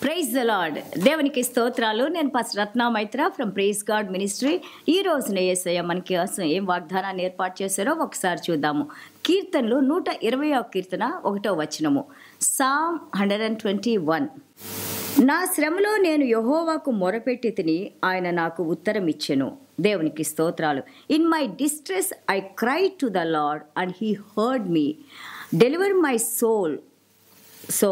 Praise the lord. దేవునికి స్తోత్రాలు. నేను pastor Ratna Maitra from praise God ministry. ఈ రోజున యేసయ్య మనకి ఏం వాగ్దానాన్ని ఏర్పాటు చేశారో ఒకసారి చూద్దాము. కీర్తనలు 120వ కీర్తన 1వ వచనము. సామ్ 121. నా శ్రమలో నేను యెహోవాకు మొరపెట్టి తిని ఆయన నాకు ఉత్తరం ఇచ్చెను. దేవునికి స్తోత్రాలు. In my distress I cry to the Lord and he heard me. Deliver my soul. So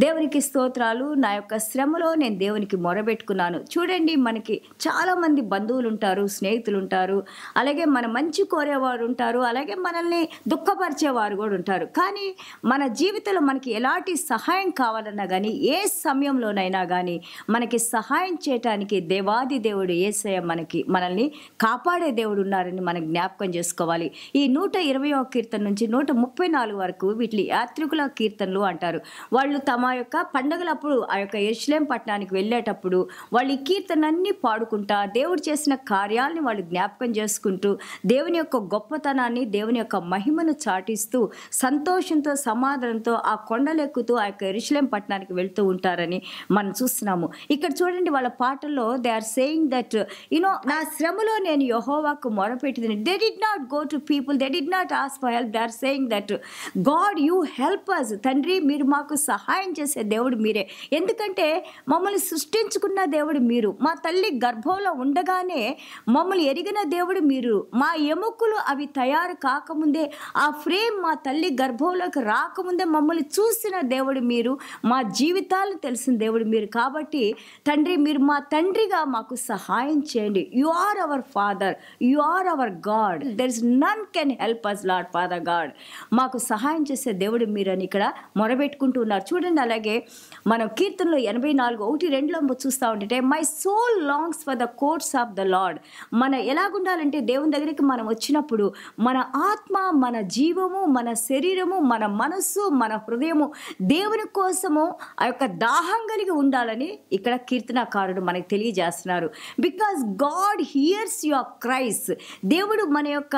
దేవునికి స్తోత్రాలు. నా యొక్క శ్రమలో నేను దేవునికి మొరబెట్టుకున్నాను. చూడండి, మనకి చాలామంది బంధువులు ఉంటారు, స్నేహితులు ఉంటారు, అలాగే మన మంచి కోరేవారు ఉంటారు, అలాగే మనల్ని దుఃఖపరిచేవారు కూడా ఉంటారు. కానీ మన జీవితంలో మనకి ఎలాంటి సహాయం కావాలన్నా కానీ, ఏ సమయంలోనైనా కానీ మనకి సహాయం చేయటానికి దేవాది దేవుడు యేసయ్య మనల్ని కాపాడే దేవుడు ఉన్నారని మనం జ్ఞాపకం చేసుకోవాలి. ఈ 120వ కీర్తన నుంచి 134 వరకు వీటిని యాత్రికుల కీర్తనలు అంటారు. వాళ్ళు తమ యొక్క పండగలప్పుడు ఆ యొక్క యెరూషలేం పట్టణానికి వెళ్ళేటప్పుడు వాళ్ళు ఈ కీర్తనన్నీ పాడుకుంటా దేవుడు చేసిన కార్యాలని వాళ్ళు జ్ఞాపకం చేసుకుంటూ దేవుని యొక్క గొప్పతనాన్ని, దేవుని యొక్క మహిమను చాటిస్తూ సంతోషంతో సమాధానంతో ఆ కొండలెక్కుతూ ఆ యొక్క యెరూషలేం పట్టణానికి వెళ్తూ ఉంటారని మనం చూస్తున్నాము. ఇక్కడ చూడండి, వాళ్ళ పాటల్లో దే ఆర్ సేయింగ్ దట్ నా శ్రమలో నేను యెహోవాకు మొరపెట్టింది. They did not go to people, they did not ask for help. They are saying that God you help us. తండ్రి, మీరు మాకు సహాయం చేసే దేవుడు మీరే. ఎందుకంటే మమ్మల్ని సృష్టించుకున్న దేవుడు మీరు. మా తల్లి గర్భంలో ఉండగానే మమ్మల్ని ఎరిగిన దేవుడు మీరు. మా ఎముకలు అవి తయారు కాకముందే, ఆ ఫ్రేమ్ మా తల్లి గర్భంలోకి రాకముందే మమ్మల్ని చూసిన దేవుడు మీరు. మా జీవితాలు తెలిసిన దేవుడు మీరు. కాబట్టి తండ్రి, మీరు మా తండ్రిగా మాకు సహాయం చేయండి. You are our Father, you are our God. There is none can help us Lord Father God. మాకు సహాయం చేసే దేవుడు మీరని ఇక్కడ మొరబెట్టుకుంటూ ఉన్నారు. చూడండి, అలాగే మనం కీర్తనలో 84:1-2 చూస్తూ ఉంటే my soul longs for the courts of the Lord. మన ఎలాగుండాలంటే దేవుని దగ్గరికి మనం వచ్చినప్పుడు మన ఆత్మ, మన జీవము, మన శరీరము, మన మనస్సు, మన హృదయము దేవుని కోసము ఆ యొక్క దాహం కలిగి ఉండాలని ఇక్కడ కీర్తనకారుడు మనకు తెలియజేస్తున్నారు. Because God hears your cries. దేవుడు మన యొక్క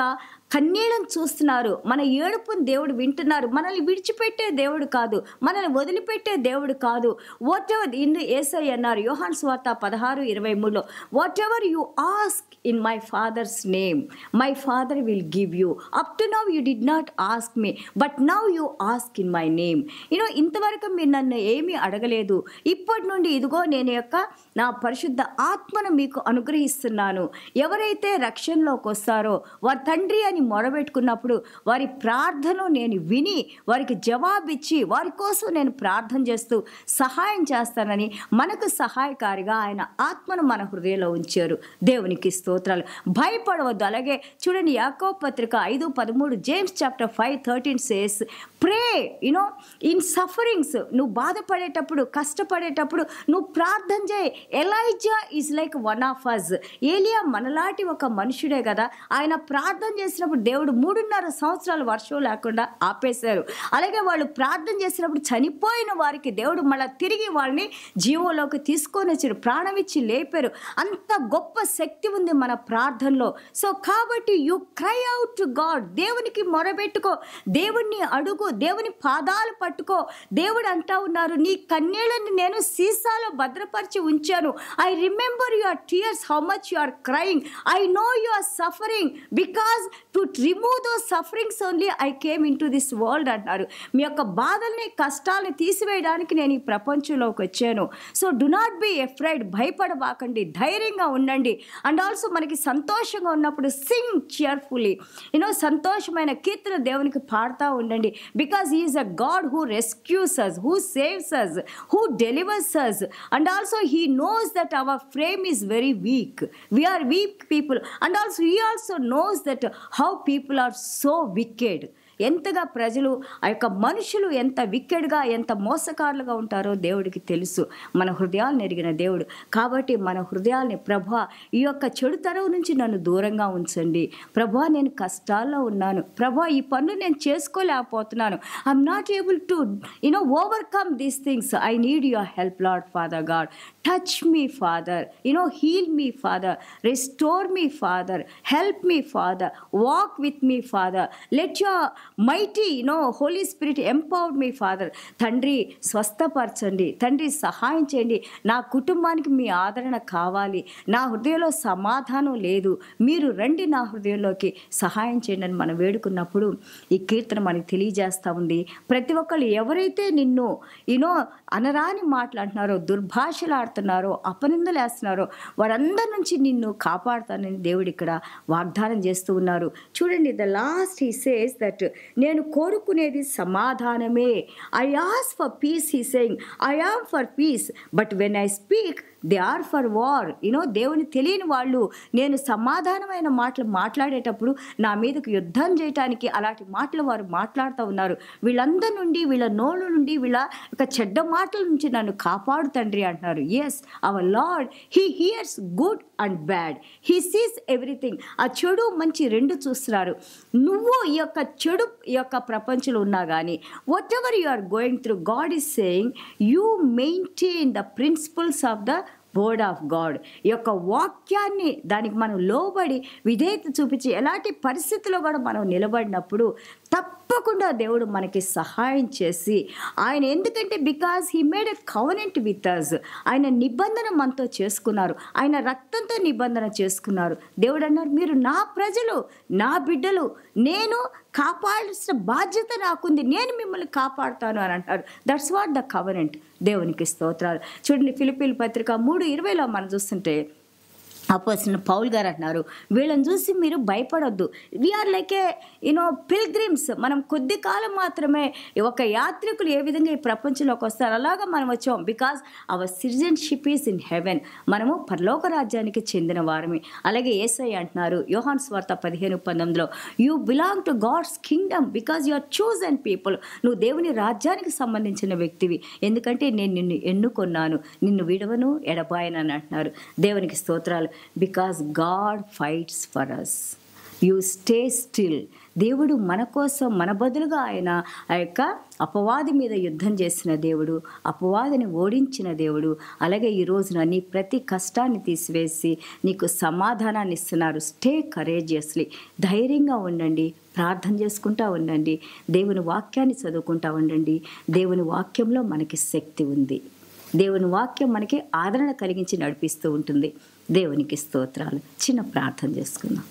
కన్నీళ్ళను చూస్తున్నారు, మన ఏడుపుని దేవుడు వింటున్నారు. మనల్ని విడిచిపెట్టే దేవుడు కాదు, మనల్ని వదిలిపెట్టే దేవుడు కాదు. వాట్ ఎవర్ యేసయ్య అన్నారు యోహాను సువార్త 16:23లో, whatever you ask in my father's name my father will give you. Up to now you did not ask me but now you ask in my name. ఇంతవరకు మీరు నన్ను ఏమీ అడగలేదు, ఇప్పటి నుండి ఇదిగో నేను నా పరిశుద్ధ ఆత్మను మీకు అనుగ్రహిస్తున్నాను. ఎవరైతే రక్షణలోకి వస్తారో వారి తండ్రి అని మొరబెట్టుకున్నప్పుడు వారి ప్రార్థనలు నేను విని వారికి జవాబిచ్చి వారి కోసం నేను ప్రార్థన చేస్తూ సహాయం చేస్తానని మనకు సహాయకారిగా ఆయన ఆత్మను మన హృదయంలో ఉంచారు. దేవునికి స్తోత్రాలు. భయపడవద్దు. అలాగే చూడండి, యాకోబు పత్రిక 5:13, James chapter 5:13 says pray in sufferings. నువ్వు బాధపడేటప్పుడు, కష్టపడేటప్పుడు నువ్వు ప్రార్థన చేయి. Elijah is like one of us. Eliya మనలాంటి ఒక మనుషుడే కదా. ఆయన ప్రార్థన చేసినప్పుడు దేవుడు 3.5 సంవత్సరాలు వర్షం లేకుండా ఆపేశారు. అలాగే వాళ్ళు ప్రార్థన చేసినప్పుడు చనిపోయిన వారికి దేవుడు మళ్ళీ తిరిగి వాళ్ళని జీవంలోకి తీసుకొని వచ్చారు, ప్రాణం ఇచ్చి లేపారు. అంత గొప్ప శక్తి ఉంది మన ప్రార్థనలో. సో కాబట్టి you cry out to God. దేవునికి మొరబెట్టుకో, దేవుణ్ణి అడుగు, దేవుని పాదాలు పట్టుకో. దేవుడు అంటా ఉన్నారు, నీ కన్నీళ్ళని నేను సీసాలో భద్రపరిచి ఉంచాను. I remember your tears, how much you are crying. I know you are suffering because to remove those sufferings only I came in to this world అంటారు. మీ యొక్క బాధల్ని, కష్టాలని తీసివేయడానికి నేను ఈ ప్రపంచంలోకి వచ్చాను. So do not be afraid. భయపడబాకండి, ధైర్యంగా ఉండండి. అండ్ ఆల్సో మనకి సంతోషంగా ఉన్నప్పుడు సింగ్ చియర్ఫుల్లీ. సంతోషమైన కీర్తన దేవునికి పాడుతూ ఉండండి. Because he is a God who rescues us, who saves us, who delivers us. And also he knows that our frame is very weak. We are weak people. And also he also knows that how people are so wicked. ఎంతగా ప్రజలు, ఆ యొక్క మనుషులు ఎంత వికెడ్గా, ఎంత మోసకారులుగా ఉంటారో దేవుడికి తెలుసు. మన హృదయాలను ఎరిగిన దేవుడు. కాబట్టి మన హృదయాల్ని, ప్రభా ఈ యొక్క చెడు తరం నుంచి నన్ను దూరంగా ఉంచండి. ప్రభా నేను కష్టాల్లో ఉన్నాను, ప్రభా ఈ పనులు నేను చేసుకోలేకపోతున్నాను, I'm not able to overcome these things. I need your help Lord Father God. Touch me Father, heal me Father, restore me Father, help me Father, walk with me Father, let your mighty Holy Spirit empowered me Father. తండ్రి స్వస్థపరచండి, తండ్రి సహాయం చేయండి, నా కుటుంబానికి మీ ఆదరణ కావాలి, నా హృదయంలో సమాధానం లేదు, మీరు రండి నా హృదయంలోకి, సహాయం చేయండి అని మనం వేడుకున్నప్పుడు ఈ కీర్తన మనకి తెలియజేస్తూ ఉంది. ప్రతి ఒక్కళ్ళు ఎవరైతే నిన్ను అనరాని మాట్లాడుతున్నారో, దుర్భాషలు ఆడుతున్నారో, అపనిందలు వేస్తున్నారో వారందరి నుంచి నిన్ను కాపాడుతానని దేవుడు ఇక్కడ వాగ్దానం చేస్తూ ఉన్నారు. చూడండి, the last he says that నేను కోరుకునేది సమాధానమే. I ask for peace, he saying I am for peace but when I speak they are for war. దేవుని తెలియని వాళ్ళు నేను సమాధానమైన మాటలు మాట్లాడేటప్పుడు నా మీదకు యుద్ధం చేయటానికి అలాంటి మాటలు వారు మాట్లాడుతూ ఉన్నారు. వీళ్ళందరి నుండి, వీళ్ళ నోళ్ళ నుండి, వీళ్ళ ఒక చెడ్డ మాటల నుంచి నన్ను కాపాడు తండ్రి అంటున్నారు. Yes, our Lord he hears good and bad, he sees everything. ఆ చెడు మంచి రెండు చూస్తున్నారు. నువ్వు ఈ యొక్క చెడు ఈ యొక్క ప్రపంచంలో ఉన్నా కానీ whatever you are going through, God is saying you maintain the principles of the word of God. ఈ యొక్క వాక్యాన్ని దానికి మనం లోబడి విధేయత చూపించి ఎలాంటి పరిస్థితుల్లో కూడా మనం నిలబడినప్పుడు తప్పకుండా దేవుడు మనకి సహాయం చేసి ఆయన, ఎందుకంటే because he made a covenant with us, ఆయన నిబంధన మనతో చేసుకున్నారు, ఆయన రక్తంతో నిబంధన చేసుకున్నారు. దేవుడు అన్నారు, మీరు నా ప్రజలు, నా బిడ్డలు, నేను కాపాడాల్సిన బాధ్యత నాకుంది, నేను మిమ్మల్ని కాపాడుతాను అని అంటారు. That's what the covenant. దేవునికి స్తోత్రాలు. చూడండి, ఫిలిప్పీల పత్రిక 3:20 మనం చూస్తుంటే అపోజిట్ పౌల్ గారు అంటున్నారు, వీళ్ళని చూసి మీరు భయపడొద్దు. We are like pilgrims. మనం కొద్ది కాలం మాత్రమే, ఒక యాత్రికులు ఏ విధంగా ఈ ప్రపంచంలోకి వస్తారు అలాగా మనం వచ్చాం. Because our citizenship is in heaven. మనము పరలోక రాజ్యానికి చెందిన వారమే. అలాగే యేసయ్య అంటున్నారు యోహాను సువార్త 15:19 you belong to God's kingdom because you are chosen people. నువ్వు దేవుని రాజ్యానికి సంబంధించిన వ్యక్తివి, ఎందుకంటే నేను నిన్ను ఎన్నుకొన్నాను, నిన్ను విడవను ఎడబాయనని అంటున్నారు. దేవునికి స్తోత్రాలు. Because God fights for us, you stay still. దేవుడు మన కోసం, మన బదులుగా ఆయన ఆ యొక్క అపవాది మీద యుద్ధం చేసిన దేవుడు, అపవాదిని ఓడించిన దేవుడు. అలాగే ఈ రోజున నీ ప్రతి కష్టాన్ని తీసివేసి నీకు సమాధానాన్ని ఇస్తున్నారు. Stay courageously. ధైర్యంగా ఉండండి, ప్రార్థన చేసుకుంటూ ఉండండి, దేవుని వాక్యాన్ని చదువుకుంటూ ఉండండి. దేవుని వాక్యంలో మనకి శక్తి ఉంది. దేవుని వాక్యం మనకి ఆదరణ కలిగించి నడిపిస్తూ ఉంటుంది. దేవునికి స్తోత్రాలు. చిన్న ప్రార్థన చేసుకుందాం.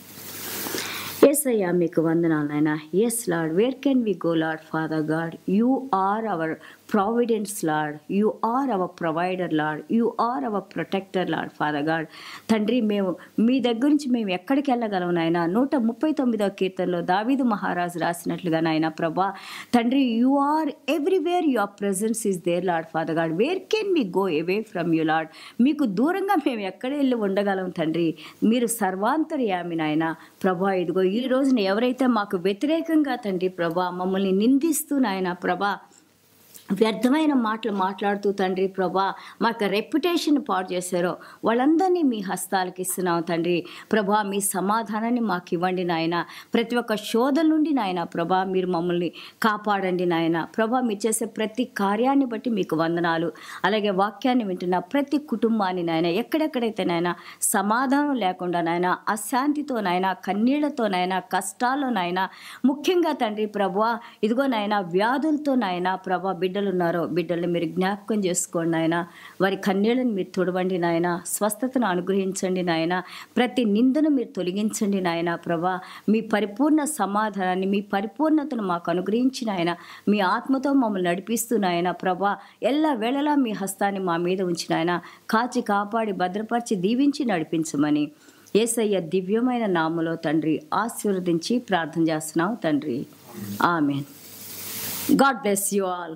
యేసయ్యా మీకు వందనాలు నాయనా. Yes Lord, where can we go Lord Father God, you are our providence Lord, you are our provider Lord, you are our protector Lord Father God. తండ్రి, మేము మీ దగ్గర నుంచి మేము ఎక్కడికి వెళ్ళగలం నాయన. 139వ కీర్తనలో దావీదు మహారాజు రాసినట్లుగా నాయన ప్రభా తండ్రి, you are everywhere, your presence is there Lord Father God. Where can we go away from you Lord. మీకు దూరంగా మేము ఎక్కడ వెళ్ళి ఉండగలం తండ్రి. మీరు సర్వాంతర్యామి నాయన ప్రభా. ఇదిగో ఈ రోజున ఎవరైతే మాకు వ్యతిరేకంగా తండ్రి ప్రభా మమ్మల్ని నిందిస్తూ నాయన ప్రభా వ్యర్థమైన మాటలు మాట్లాడుతూ తండ్రి ప్రభా మాకు రెప్యుటేషన్ పాడు చేశారో వాళ్ళందరినీ మీ హస్తాలకు ఇస్తున్నాం తండ్రి ప్రభా. మీ సమాధానాన్ని మాకు ఇవ్వండి నాయన. ప్రతి ఒక్క శోధన నుండి నాయన ప్రభా మీరు మమ్మల్ని కాపాడండి నాయన ప్రభా. మీరు చేసే ప్రతి కార్యాన్ని బట్టి మీకు వందనాలు. అలాగే వాక్యాన్ని వింటున్న ప్రతి కుటుంబాన్ని నాయన, ఎక్కడెక్కడైతే నాయన సమాధానం లేకుండా నాయన, అశాంతితో నాయన, కన్నీళ్లతో నాయన, కష్టాల్లో నాయన, ముఖ్యంగా తండ్రి ప్రభా ఇదిగో నాయన వ్యాధులతో నాయన ప్రభా బిడ్డలు ఉన్నారో బిడ్డల్ని మీరు జ్ఞాపకం చేసుకోండి నాయన. వారి కన్నీళ్ళని మీరు తుడవండి నాయన. స్వస్థతను అనుగ్రహించండి నాయన. ప్రతి నిందను మీరు తొలగించండి నాయన ప్రభా. మీ పరిపూర్ణ సమాధానాన్ని, మీ పరిపూర్ణతను మాకు అనుగ్రహించి నాయన, మీ ఆత్మతో మమ్మల్ని నడిపిస్తూ నాయన ప్రభా ఎల్ల వేళలా మీ హస్తాన్ని మా మీద ఉంచి నాయన కాచి కాపాడి భద్రపరిచి దీవించి నడిపించమని యేసయ్య దివ్యమైన నామములో తండ్రి ఆశీర్వదించి ప్రార్థన చేస్తున్నాం తండ్రి. ఆమేన్. God bless you all.